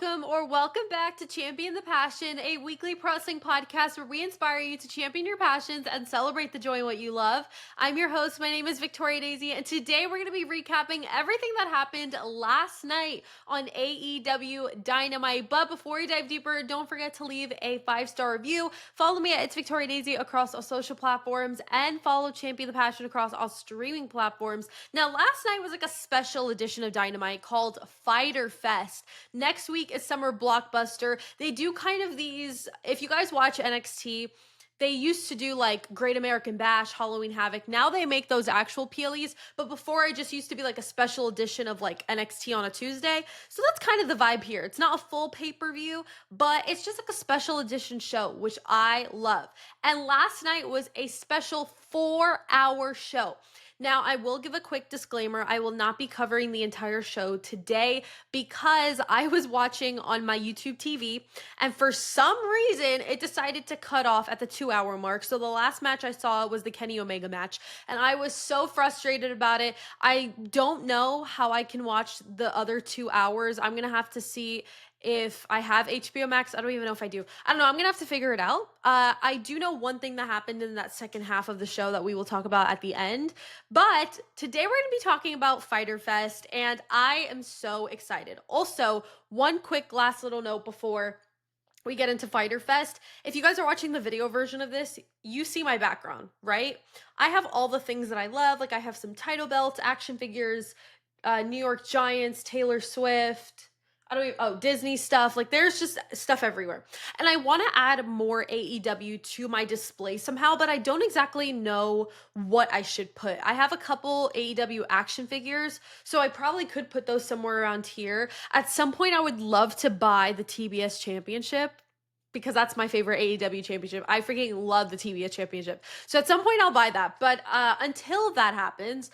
welcome back to Champion the Passion, a weekly pro wrestling podcast where we inspire you to champion your passions and celebrate the joy in what you love. I'm your host. My name is Victoria Daisy, and today we're going to be recapping everything that happened last night on AEW Dynamite. But before we dive deeper, don't forget to leave a 5-star review. Follow me at It's Victoria Daisy across all social platforms, and follow Champion the Passion across all streaming platforms. Now, last night was like a special edition of Dynamite called Fyter Fest. Next week is Summer Blockbuster. They do kind of these, if you guys watch NXT, they used to do like Great American Bash, Halloween Havoc. Now they make those actual PLEs, but before it just used to be like a special edition of like NXT on a Tuesday. So that's kind of the vibe here. It's not a full pay-per-view, but it's just like a special edition show, which I love. And last night was a special 4-hour show. Now, I will give a quick disclaimer. I will not be covering the entire show today because I was watching on my YouTube TV, and for some reason, it decided to cut off at the 2-hour mark. So the last match I saw was the Kenny Omega match, and I was so frustrated about it. I don't know how I can watch the other 2 hours. I'm going to have to see if I have HBO Max. I don't even know if I do. I don't know. I'm going to have to figure it out. I do know one thing that happened in that second half of the show that we will talk about at the end. But today we're going to be talking about Fyter Fest, and I am so excited. Also, one quick last little note before we get into Fyter Fest. If you guys are watching the video version of this, you see my background, right? I have all the things that I love. Like I have some title belts, action figures, New York Giants, Taylor Swift, Disney stuff. Like there's just stuff everywhere. And I want to add more AEW to my display somehow, but I don't exactly know what I should put. I have a couple AEW action figures, so I probably could put those somewhere around here. At some point, I would love to buy the TBS Championship, because that's my favorite AEW championship. I freaking love the TBS championship. So at some point I'll buy that. But until that happens,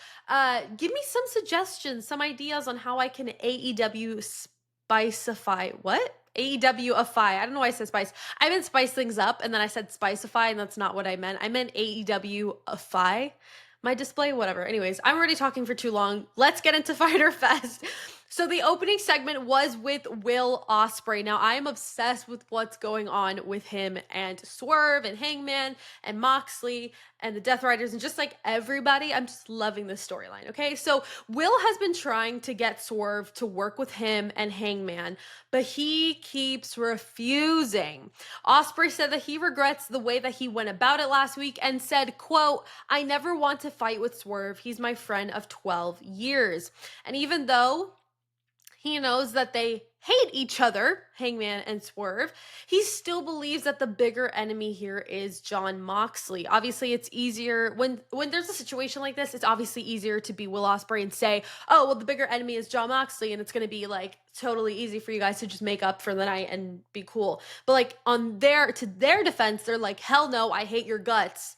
give me some suggestions, some ideas on how I can AEW Spiceify. What? AEW-ify. I don't know why I said spice. I meant spice things up, and then I said Spiceify, and that's not what I meant. I meant AEW-ify my display, whatever. Anyways, I'm already talking for too long. Let's get into Fyter Fest. So the opening segment was with Will Osprey. Now, I am obsessed with what's going on with him and Swerve and Hangman and Moxley and the Death Riders and just like everybody. I'm just loving this storyline, okay? So Will has been trying to get Swerve to work with him and Hangman, but he keeps refusing. Osprey said that he regrets the way that he went about it last week and said, quote, "I never want to fight with Swerve. He's my friend of 12 years. And even though he knows that they hate each other, Hangman and Swerve, he still believes that the bigger enemy here is Jon Moxley. Obviously, it's easier when there's a situation like this, it's obviously easier to be Will Ospreay and say, oh, well, the bigger enemy is Jon Moxley, and it's going to be like totally easy for you guys to just make up for the night and be cool. But like to their defense, they're like, hell no, I hate your guts.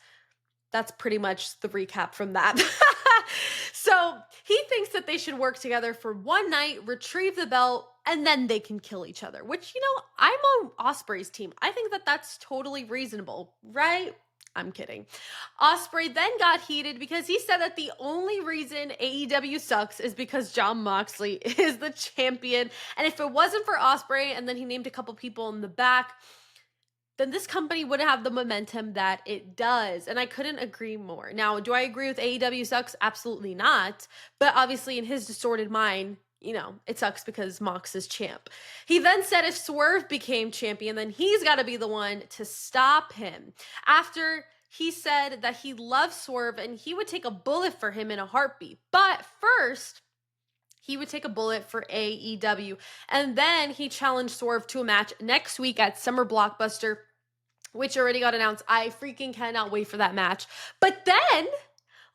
That's pretty much the recap from that. So he thinks that they should work together for one night, retrieve the belt, and then they can kill each other, which, you know, I'm on Osprey's team. I think that that's totally reasonable, right? I'm kidding. Osprey then got heated because he said that the only reason AEW sucks is because Jon Moxley is the champion. And if it wasn't for Osprey, and then he named a couple people in the back, then this company would have the momentum that it does. And I couldn't agree more. Now, do I agree with AEW sucks? Absolutely not. But obviously in his distorted mind, you know, it sucks because Mox is champ. He then said if Swerve became champion, then he's got to be the one to stop him. After he said that he loves Swerve and he would take a bullet for him in a heartbeat. But first, he would take a bullet for AEW. And then he challenged Swerve to a match next week at Summer Blockbuster, which already got announced. I freaking cannot wait for that match. But then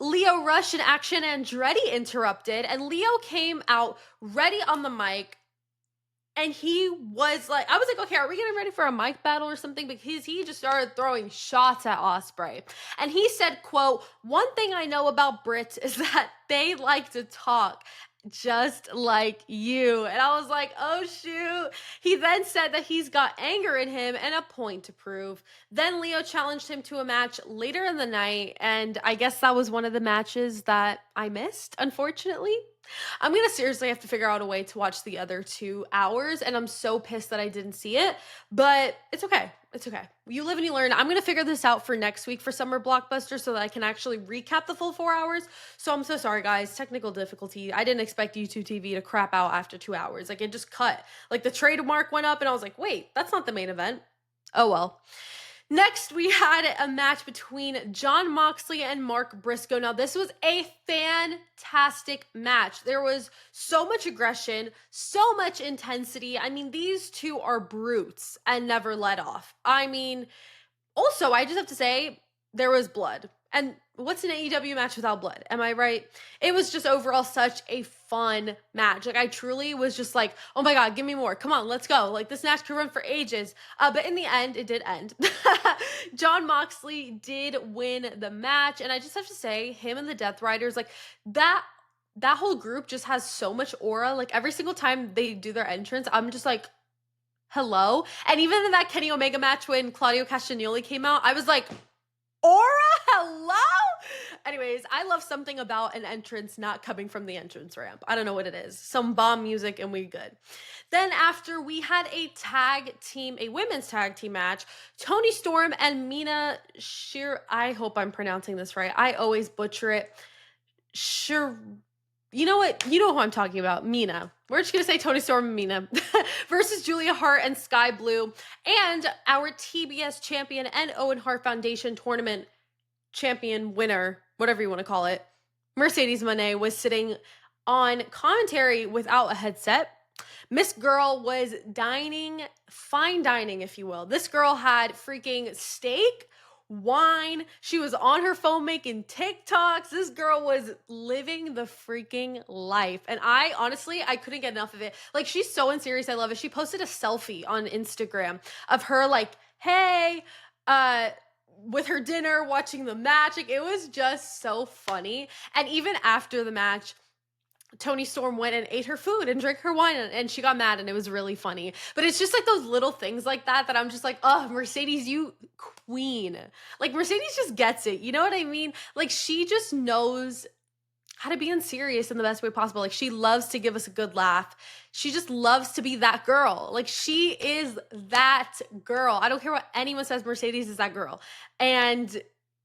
Lio Rush and Action Andretti interrupted, and Lio came out ready on the mic, and he was like, I was like, okay, are we getting ready for a mic battle or something? Because he just started throwing shots at Osprey. And he said, quote, "One thing I know about Brits is that they like to talk just like you." And I was like, oh shoot. He then said that he's got anger in him and a point to prove. Then Lio challenged him to a match later in the night, and I guess that was one of the matches that I missed, unfortunately. I'm gonna seriously have to figure out a way to watch the other 2 hours, and I'm so pissed that I didn't see it, but it's okay. It's okay. You live and you learn. I'm gonna figure this out for next week for Summer Blockbuster so that I can actually recap the full 4 hours. So I'm so sorry, guys. Technical difficulty. I didn't expect YouTube TV to crap out after 2 hours. Like, it just cut. Like, the trademark went up, and I was like, wait, that's not the main event. Oh well. Next, we had a match between Jon Moxley and Mark Briscoe. Now, this was a fantastic match. There was so much aggression, so much intensity. I mean, these two are brutes and never let off. I mean, also, I just have to say, there was blood. And what's an AEW match without blood? Am I right? It was just overall such a fun match. Like, I truly was just like, oh my God, give me more. Come on, let's go. Like, this match could run for ages. But in the end, it did end. Jon Moxley did win the match. And I just have to say, him and the Death Riders, like, that whole group just has so much aura. Like, every single time they do their entrance, I'm just like, hello. And even in that Kenny Omega match when Claudio Castagnoli came out, I was like, aura, hello. Anyways, I love something about an entrance not coming from the entrance ramp. I don't know what it is. Some bomb music and we good. Then after, we had a women's tag team match. Toni Storm and Mina I hope I'm pronouncing this right. I always butcher it. You know what? You know who I'm talking about. Mina. We're just going to say Toni Storm and Mina versus Julia Hart and Sky Blue. And our TBS champion and Owen Hart Foundation tournament champion winner, whatever you want to call it, Mercedes Moné, was sitting on commentary without a headset. Miss Girl was fine dining, if you will. This girl had freaking steak, wine. She was on her phone making TikToks. This girl was living the freaking life. And I couldn't get enough of it. Like, she's so unserious. I love it. She posted a selfie on Instagram of her like, hey, with her dinner, watching the match. Like, it was just so funny. And even after the match, Toni Storm went and ate her food and drank her wine, and she got mad, and it was really funny. But it's just like those little things like that I'm just like, oh, Mercedes, you queen. Like, Mercedes just gets it. You know what I mean? Like, she just knows how to be unserious in the best way possible. Like, she loves to give us a good laugh. She just loves to be that girl. Like, she is that girl. I don't care what anyone says, Mercedes is that girl. And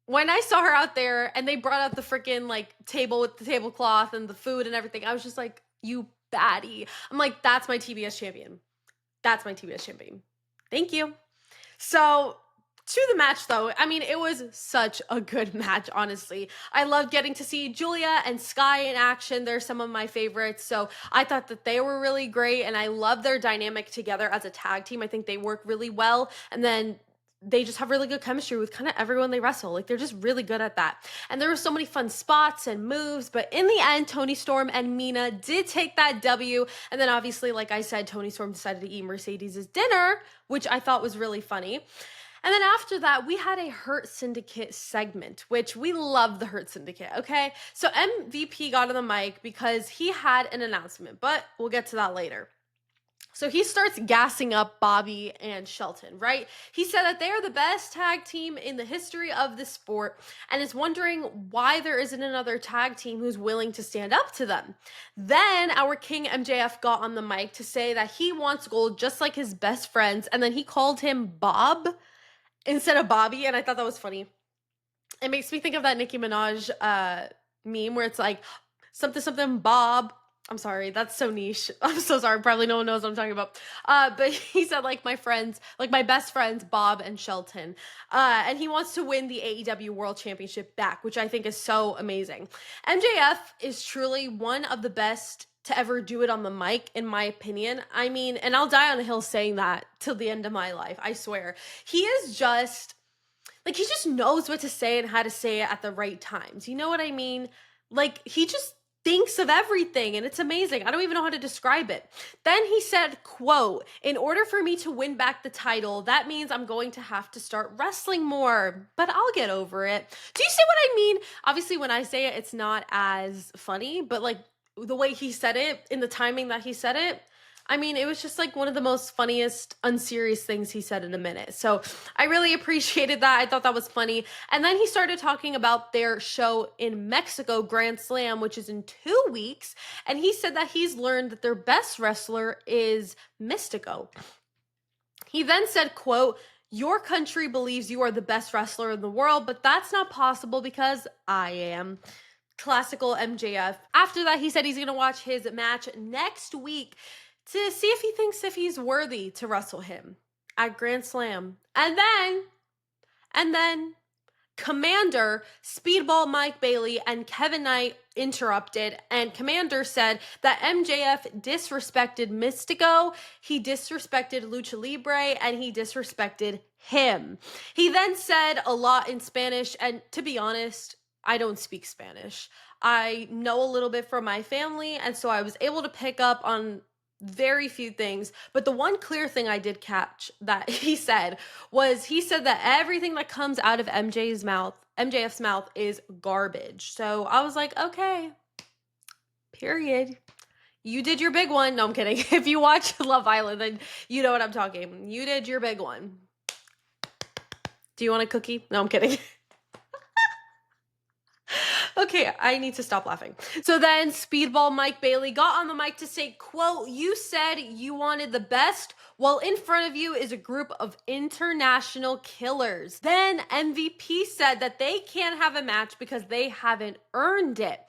when I saw her out there and they brought out the freaking like table with the tablecloth and the food and everything, I was just like, you baddie. I'm like, that's my TBS champion. That's my TBS champion. Thank you. So, to the match though, I mean, it was such a good match, honestly. I loved getting to see Julia and Sky in action. They're some of my favorites. So I thought that they were really great, and I love their dynamic together as a tag team. I think they work really well. And then they just have really good chemistry with kind of everyone they wrestle. Like, they're just really good at that. And there were so many fun spots and moves, but in the end, Toni Storm and Mina did take that W. And then obviously, like I said, Toni Storm decided to eat Mercedes' dinner, which I thought was really funny. And then after that, we had a Hurt Syndicate segment, which we love the Hurt Syndicate, okay? So MVP got on the mic because he had an announcement, but we'll get to that later. So he starts gassing up Bobby and Shelton, right? He said that they are the best tag team in the history of the sport and is wondering why there isn't another tag team who's willing to stand up to them. Then our King MJF got on the mic to say that he wants gold just like his best friends, and then he called him Bob instead of Bobby, and I thought that was funny. It makes me think of that Nicki Minaj meme where it's like, something Bob. I'm sorry, that's so niche. I'm so sorry. Probably no one knows what I'm talking about. But he said, like, my friends, like my best friends, Bob and Shelton. And he wants to win the AEW World Championship back, which I think is so amazing. MJF is truly one of the best to ever do it on the mic, in my opinion. I mean, and I'll die on a hill saying that till the end of my life, I swear. He is just, like, he just knows what to say and how to say it at the right times. You know what I mean? Like, he just thinks of everything, and it's amazing. I don't even know how to describe it. Then he said, quote, in order for me to win back the title, that means I'm going to have to start wrestling more, but I'll get over it. Do you see what I mean? Obviously, when I say it, it's not as funny, but like the way he said it, in the timing that he said it, I mean, it was just like one of the most funniest, unserious things he said in a minute. So I really appreciated that. I thought that was funny. And then he started talking about their show in Mexico, Grand Slam, which is in 2 weeks. And he said that he's learned that their best wrestler is Mystico. He then said, quote, "Your country believes you are the best wrestler in the world, but that's not possible because I am." Classical MJF. After that, he said he's going to watch his match next week to see if he thinks if he's worthy to wrestle him at Grand Slam. And then Commander, Speedball Mike Bailey, and Kevin Knight interrupted, and Commander said that MJF disrespected Mystico, he disrespected Lucha Libre, and he disrespected him. He then said a lot in Spanish, and to be honest, I don't speak Spanish. I know a little bit from my family, and so I was able to pick up on very few things. But the one clear thing I did catch that he said was he said that everything that comes out of MJF's mouth is garbage. So I was like, okay, period. You did your big one. No, I'm kidding. If you watch Love Island, then you know what I'm talking. You did your big one. Do you want a cookie? No, I'm kidding. Okay, I need to stop laughing. So then Speedball Mike Bailey got on the mic to say, quote, "You said you wanted the best. Well, in front of you is a group of international killers." Then MVP said that they can't have a match because they haven't earned it.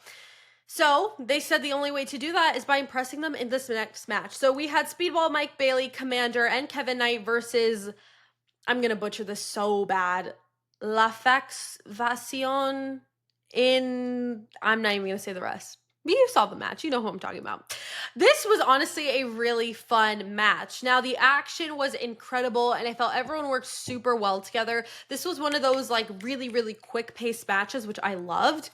So they said the only way to do that is by impressing them in this next match. So we had Speedball Mike Bailey, Commander, and Kevin Knight versus, I'm going to butcher this so bad, La Faction I'm not even going to say the rest. You saw the match. You know who I'm talking about. This was honestly a really fun match. Now, the action was incredible, and I felt everyone worked super well together. This was one of those like really, really quick-paced matches, which I loved.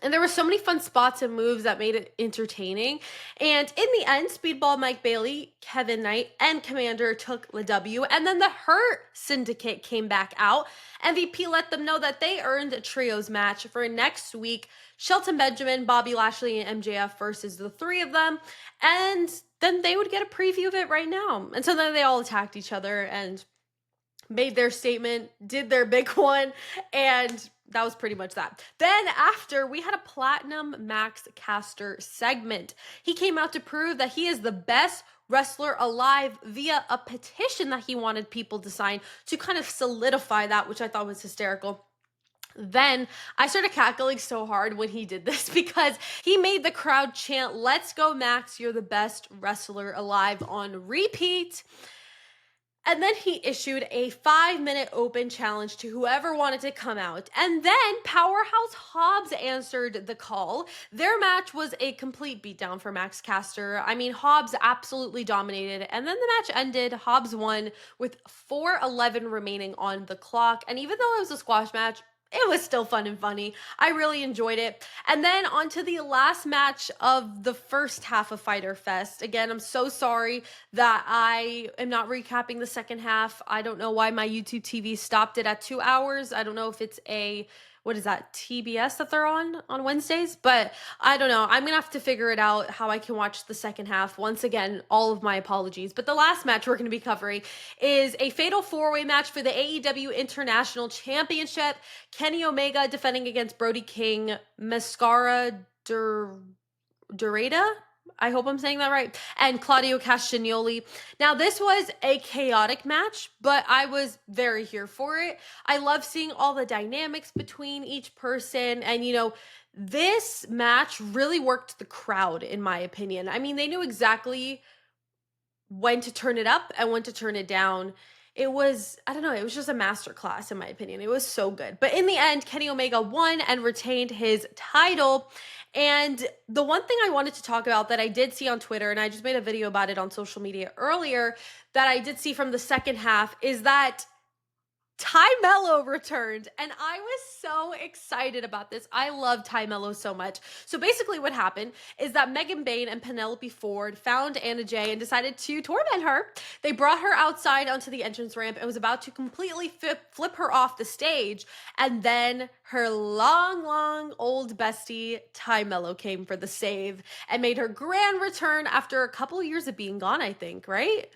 And there were so many fun spots and moves that made it entertaining. And in the end, Speedball Mike Bailey, Kevin Knight, and Commander took the W. And then the Hurt Syndicate came back out. MVP let them know that they earned a trios match for next week. Shelton Benjamin, Bobby Lashley, and MJF versus the three of them. And then they would get a preview of it right now. And so then they all attacked each other and made their statement, did their big one, and that was pretty much that. Then after, we had a Platinum Max Caster segment. He came out to prove that he is the best wrestler alive via a petition that he wanted people to sign to kind of solidify that, which I thought was hysterical. Then I started cackling so hard when he did this because he made the crowd chant, "Let's go, Max, you're the best wrestler alive," on repeat. And then he issued a 5-minute open challenge to whoever wanted to come out. And then Powerhouse Hobbs answered the call. Their match was a complete beatdown for Max Caster. I mean, Hobbs absolutely dominated. And then the match ended. Hobbs won with 4:11 remaining on the clock. And even though it was a squash match, it was still fun and funny. I really enjoyed it. And then on to the last match of the first half of Fyter Fest. Again, I'm so sorry that I am not recapping the second half. I don't know why my YouTube TV stopped it at 2 hours. I don't know if it's what is that, TBS that they're on Wednesdays? But I don't know. I'm going to have to figure it out how I can watch the second half. Once again, all of my apologies. But the last match we're going to be covering is a fatal 4-way match for the AEW International Championship. Kenny Omega defending against Brody King, Mascara Dorada, I hope I'm saying that right, and Claudio Castagnoli. Now, this was a chaotic match, but I was very here for it. I love seeing all the dynamics between each person, and this match really worked the crowd, in my opinion. I mean, they knew exactly when to turn it up and when to turn it down. It was, I don't know, it was just a masterclass, in my opinion. It was so good. But in the end, Kenny Omega won and retained his title. And the one thing I wanted to talk about that I did see on Twitter, and I just made a video about it on social media earlier, that I did see from the second half is that Tay Melo returned, and I was so excited about this. I love Tay Melo so much. So basically, what happened is that Megan Bayne and Penelope Ford found Anna Jay and decided to torment her. They brought her outside onto the entrance ramp and was about to completely flip her off the stage. And then her long old bestie, Tay Melo, came for the save and made her grand return after a couple years of being gone, I think, right?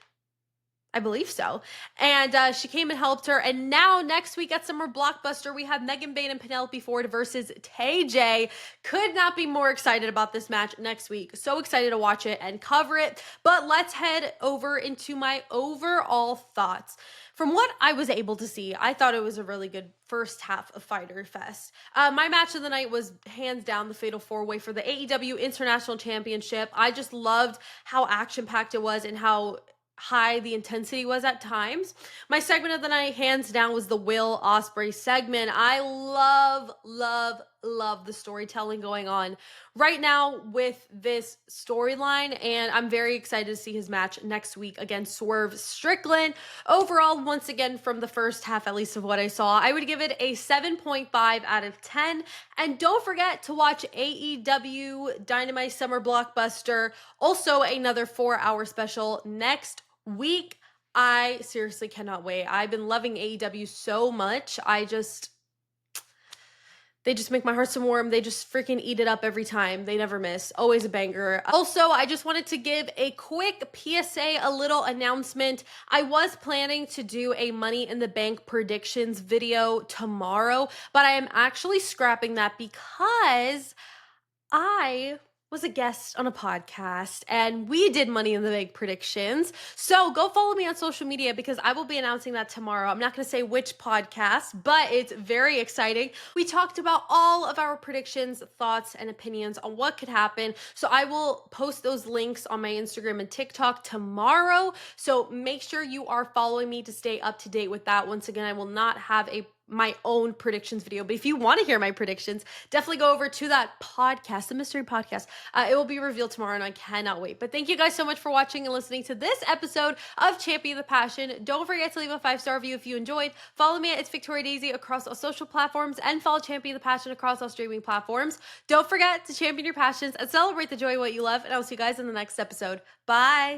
I believe so. And she came and helped her. And now next week at Summer Blockbuster, we have Megan Bayne and Penelope Ford versus Tay J. Could not be more excited about this match next week. So excited to watch it and cover it. But let's head over into my overall thoughts. From what I was able to see, I thought it was a really good first half of Fyter Fest. My match of the night was hands down the Fatal 4-Way for the AEW International Championship. I just loved how action-packed it was and how high the intensity was at times. My segment of the night, hands down, was the Will Osprey segment. I love the storytelling going on right now with this storyline, and I'm very excited to see his match next week against Swerve Strickland. Overall, once again, from the first half, at least of what I saw, I would give it a 7.5 out of 10. And don't forget to watch AEW Dynamite Summer Blockbuster, also another 4-hour special next week. I seriously cannot wait. I've been loving AEW so much. They just make my heart so warm. They just freaking eat it up every time. They never miss. Always a banger. Also, I just wanted to give a quick PSA, a little announcement. I was planning to do a Money in the Bank predictions video tomorrow, but I am actually scrapping that because I was a guest on a podcast and we did Money in the Bank predictions. So go follow me on social media because I will be announcing that tomorrow. I'm not going to say which podcast, but it's very exciting. We talked about all of our predictions, thoughts, and opinions on what could happen. So I will post those links on my Instagram and TikTok tomorrow. So make sure you are following me to stay up to date with that. Once again, I will not have my own predictions video, but if you want to hear my predictions, definitely go over to that podcast, the mystery podcast. It will be revealed tomorrow and I cannot wait. But thank you guys so much for watching and listening to this episode of Champion the Passion. Don't forget to leave a 5-star review if you enjoyed. Follow me at It's Victoria Daisy across all social platforms and follow Champion the Passion across all streaming platforms. Don't forget to champion your passions and celebrate the joy of what you love. And I'll see you guys in the next episode. Bye.